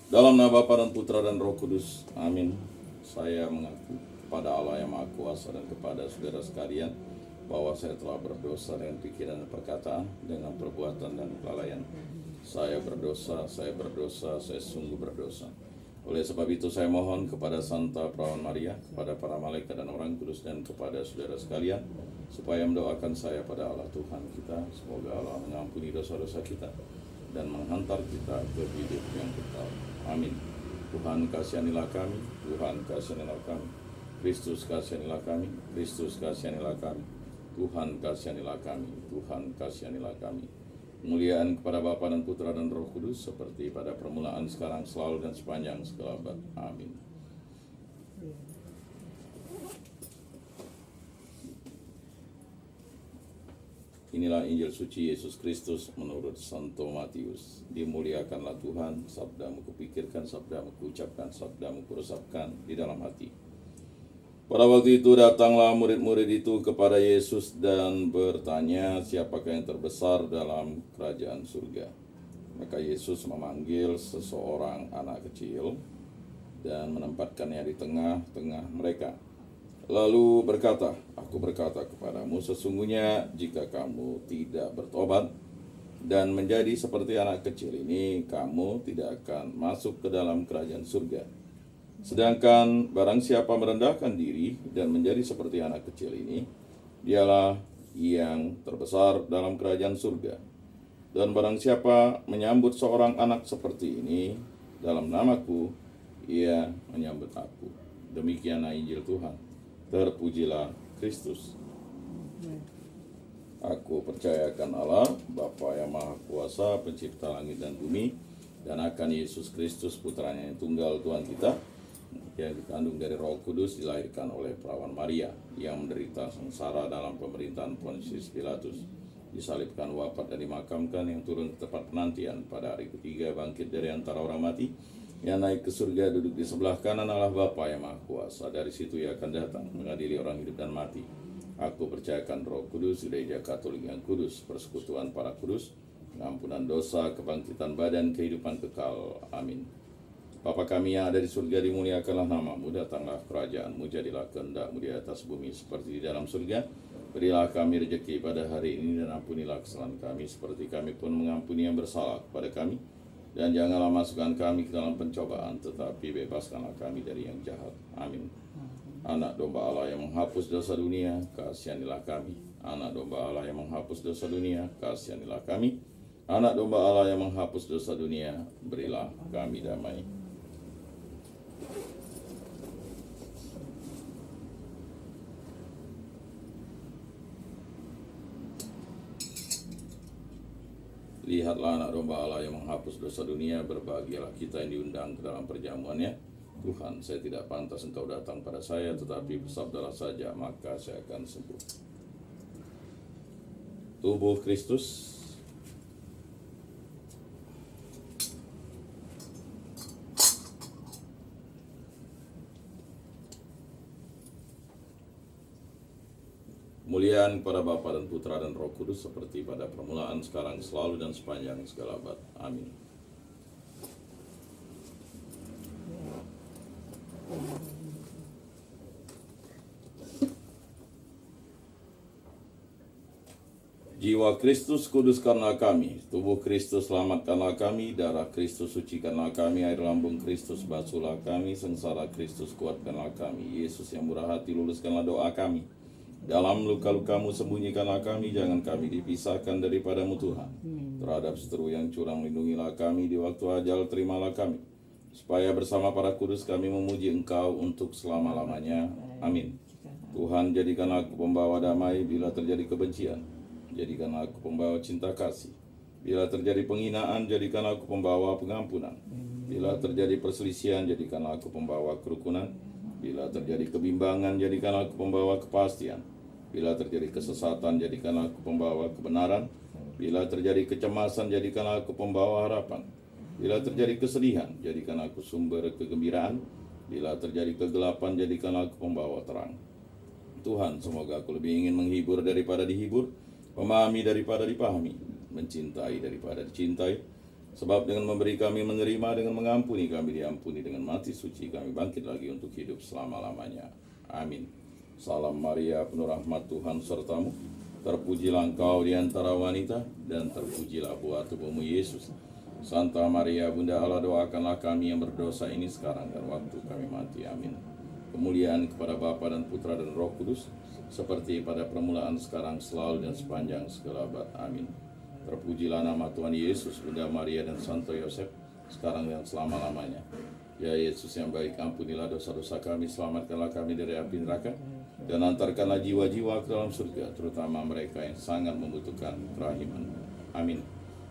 Dalam nama Bapa dan Putra dan Roh Kudus. Amin. Saya mengaku kepada Allah yang Maha Kuasa dan kepada saudara sekalian bahwa saya telah berdosa dengan pikiran dan perkataan, dengan perbuatan dan kelalaian. Saya berdosa, saya sungguh berdosa. Oleh sebab itu saya mohon kepada Santa Perawan Maria, kepada para malaikat dan orang kudus, dan kepada saudara sekalian, supaya mendoakan saya pada Allah Tuhan kita. Semoga Allah mengampuni dosa-dosa kita dan menghantar kita ke hidup yang kekal. Amin. Tuhan kasihanilah kami, Tuhan kasihanilah kami. Kristus kasihanilah kami, Kristus kasihanilah kami. Tuhan kasihanilah kami, Tuhan kasihanilah kami. Kemuliaan kepada Bapa dan Putra dan Roh Kudus, seperti pada permulaan, sekarang, selalu, dan sepanjang segala abad. Amin. Inilah Injil suci Yesus Kristus menurut Santo Matius. Dimuliakanlah Tuhan, sabdamu kupikirkan, sabdamu kuucapkan, sabdamu kuresapkan di dalam hati. Pada waktu itu datanglah murid-murid itu kepada Yesus dan bertanya, siapakah yang terbesar dalam kerajaan surga? Maka Yesus memanggil seseorang anak kecil dan menempatkannya di tengah-tengah mereka. Lalu berkata, aku berkata kepadamu, sesungguhnya jika kamu tidak bertobat dan menjadi seperti anak kecil ini, kamu tidak akan masuk ke dalam kerajaan surga. Sedangkan barang siapa merendahkan diri dan menjadi seperti anak kecil ini, dialah yang terbesar dalam kerajaan surga. Dan barang siapa menyambut seorang anak seperti ini dalam namaku, ia menyambut aku. Demikianlah Injil Tuhan. Terpujilah Kristus. Aku percayakan Allah, Bapa yang Maha Kuasa, pencipta langit dan bumi, dan akan Yesus Kristus, putranya yang tunggal Tuhan kita, yang dikandung dari Roh Kudus, dilahirkan oleh Perawan Maria, yang menderita sengsara dalam pemerintahan Pontius Pilatus, disalibkan, wafat dan dimakamkan, yang turun ke tempat penantian, pada hari ketiga bangkit dari antara orang mati, yang naik ke surga, duduk di sebelah kanan Allah Bapa yang Maha Kuasa. Dari situ ia akan datang mengadili orang hidup dan mati. Aku percayakan Roh Kudus, Gereja Katolik yang kudus, persekutuan para kudus, pengampunan dosa, kebangkitan badan, kehidupan kekal. Amin. Bapa kami yang ada di surga, dimuliakanlah namamu, datanglah kerajaanmu, jadilah kehendakmu di atas bumi seperti di dalam surga. Berilah kami rezeki pada hari ini, dan ampunilah kesalahan kami seperti kami pun mengampuni yang bersalah kepada kami. Dan janganlah masukkan kami ke dalam pencobaan, tetapi bebaskanlah kami dari yang jahat. Amin. Anak domba Allah yang menghapus dosa dunia, kasihanilah kami. Anak domba Allah yang menghapus dosa dunia, kasihanilah kami. Anak domba Allah yang menghapus dosa dunia, berilah kami damai. Lihatlah anak domba Allah yang menghapus dosa dunia, berbahagialah kita yang diundang ke dalam perjamuannya. Tuhan, saya tidak pantas engkau datang pada saya, tetapi bersabdalah saja, maka saya akan sembuh. Tubuh Kristus. Kemuliaan kepada Bapa dan Putra dan Roh Kudus, seperti pada permulaan, sekarang, selalu, dan sepanjang segala abad. Amin. Jiwa Kristus kuduskanlah kami, tubuh Kristus selamatkanlah kami, darah Kristus sucikanlah kami, air lambung Kristus basuhlah kami, sengsara Kristus kuatkanlah kami. Yesus yang murah hati, luluskanlah doa kami. Dalam luka-lukamu sembunyikanlah kami, jangan kami dipisahkan daripadamu Tuhan. Terhadap seteru yang curang lindungilah kami, di waktu ajal terimalah kami, supaya bersama para kudus kami memuji Engkau untuk selama-lamanya. Amin. Tuhan, jadikanlah aku pembawa damai bila terjadi kebencian. Jadikanlah aku pembawa cinta kasih. Bila terjadi penghinaan, jadikanlah aku pembawa pengampunan. Bila terjadi perselisihan, jadikanlah aku pembawa kerukunan. Bila terjadi kebimbangan, jadikanlah aku pembawa kepastian. Bila terjadi kesesatan, jadikanlah aku pembawa kebenaran. Bila terjadi kecemasan, jadikanlah aku pembawa harapan. Bila terjadi kesedihan, jadikanlah aku sumber kegembiraan. Bila terjadi kegelapan, jadikanlah aku pembawa terang. Tuhan, semoga aku lebih ingin menghibur daripada dihibur, memahami daripada dipahami, mencintai daripada dicintai, Sebab dengan memberi kami menerima, dengan mengampuni kami diampuni, dengan mati suci kami bangkit lagi untuk hidup selama-lamanya. Amin. Salam Maria, penuh rahmat Tuhan sertamu. Terpujilah engkau di antara wanita, dan terpujilah buah tubuhmu Yesus. Santa Maria, Bunda Allah, doakanlah kami yang berdosa ini sekarang dan waktu kami mati. Amin. Kemuliaan kepada Bapa dan Putra dan Roh Kudus, seperti pada permulaan, sekarang, selalu, dan sepanjang segala abad. Amin. Terpujilah nama Tuhan Yesus, Bunda Maria dan Santo Yosef, sekarang dan selama-lamanya. Ya Yesus yang baik, ampunilah dosa-dosa kami, selamatkanlah kami dari api neraka, dan antarkanlah jiwa-jiwa ke dalam surga, terutama mereka yang sangat membutuhkan kerahiman. Amin.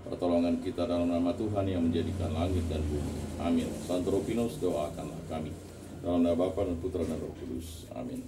Pertolongan kita dalam nama Tuhan yang menjadikan langit dan bumi. Amin. Santo Rufinus, doakanlah kami. Dalam nama Bapa dan Putra dan Roh Kudus. Amin.